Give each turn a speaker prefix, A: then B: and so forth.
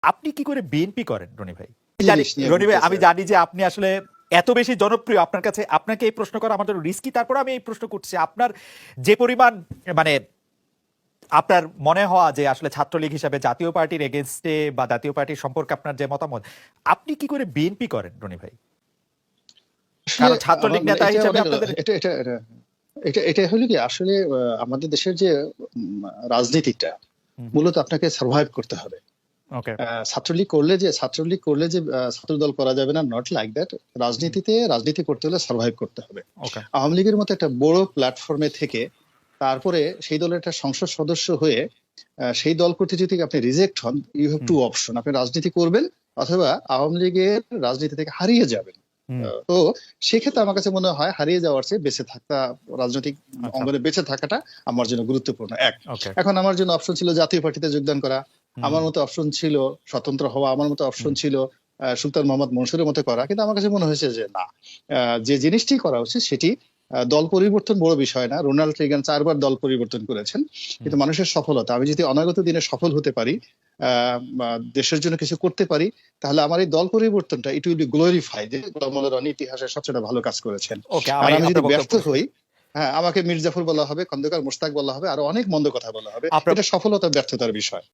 A: আপনি কি করে বিএনপি করেন রনি ভাই?
B: জিনিস নিয়ে
A: রনি ভাই,
B: বলতে
A: আমি
B: চাই।
A: জানি যে আপনি আসলে এত বেশি জনপ্রিয়, আপনার কাছে আপনাকে এই প্রশ্ন করা আমার জন্য রিস্কি, তারপর আমি এই প্রশ্ন করছি। আপনার যে পরিমাণ মানে আপনার মনে হওয়া যে আসলে ছাত্রলীগ হিসাবে জাতীয় পার্টির এগেনস্টে বা জাতীয় পার্টির সম্পর্কে আপনার যে মতামত, আপনি কি করে বিএনপি করেন রনি ভাই?
B: আসলে
A: কারণ ছাত্রলীগ
B: মানে
A: নেতা
B: এটা
A: হিসেবে
B: অনেক
A: আপনাদের
B: এটা এটা এটা এটা এটা হলো কি আসলে আমাদের দেশের যে রাজনীতিটা মূলত আপনাকে সার্ভাইভ করতে হবে।
A: ওকে
B: ছাত্রলীগ করলে যে ছাত্রদল করা যাবে না, নট লাইক দ্যাট। রাজনীতি করতে হলে সার্ভাইভ করতে হবে।
A: ওকে
B: আওয়ামী লীগের মতো একটা বড় প্ল্যাটফর্মে থেকে তারপরে সেই দলের একটা সংসদ সদস্য হয়ে সেই দল করতে যদি আপনি রিজেক্ট হন, ইউ হ্যাভ টু অপশন। আপনি রাজনীতি করবেন অথবা আওয়ামী লীগের রাজনীতি থেকে হারিয়ে যাবেন। তো সেক্ষেত্রে আমার কাছে মনে হয় হারিয়ে যাওয়ার চেয়ে বেঁচে থাকা, রাজনৈতিক অঙ্গনে বেঁচে থাকাটা আমার জন্য গুরুত্বপূর্ণ।
A: ওকে
B: এখন আমার জন্য অপশন ছিল জাতীয় পার্টিতে যোগদান করা, আমার মতো অপশন ছিল স্বতন্ত্র হওয়া, আমার মতো অপশন ছিল সুলতান মোহাম্মদ মনসুরের মতো করা। কিন্তু আমার কাছে মনে হয়েছে যে না, যে জিনিসটি করা উচিত সেটি দল পরিবর্তন বড় বিষয় না। রোনাল্ড রিগান 4 বার দল পরিবর্তন করেছেন, কিন্তু মানুষের সফলতা, আমি যদি অনাগত দিনে সফল হতে পারি, দেশের জন্য কিছু করতে পারি, তাহলে আমার এই দল পরিবর্তনটা ইট উইল বি গ্লোরিফাই যে গোলাম মোল্লা রনি ইতিহাসের সবচেয়ে ভালো কাজ করেছেন।
A: ওকে
B: আর আমি যদি
A: আপনার
B: ব্যর্থ
A: বক্তব্য
B: হই, হ্যাঁ, আমাকে মীর জাফর বলা হবে, খন্দকার মোশতাক বলা হবে, আরো অনেক মন্দ কথা বলা হবে।
A: আপনার
B: এটা সফলতা ব্যর্থতার বিষয়।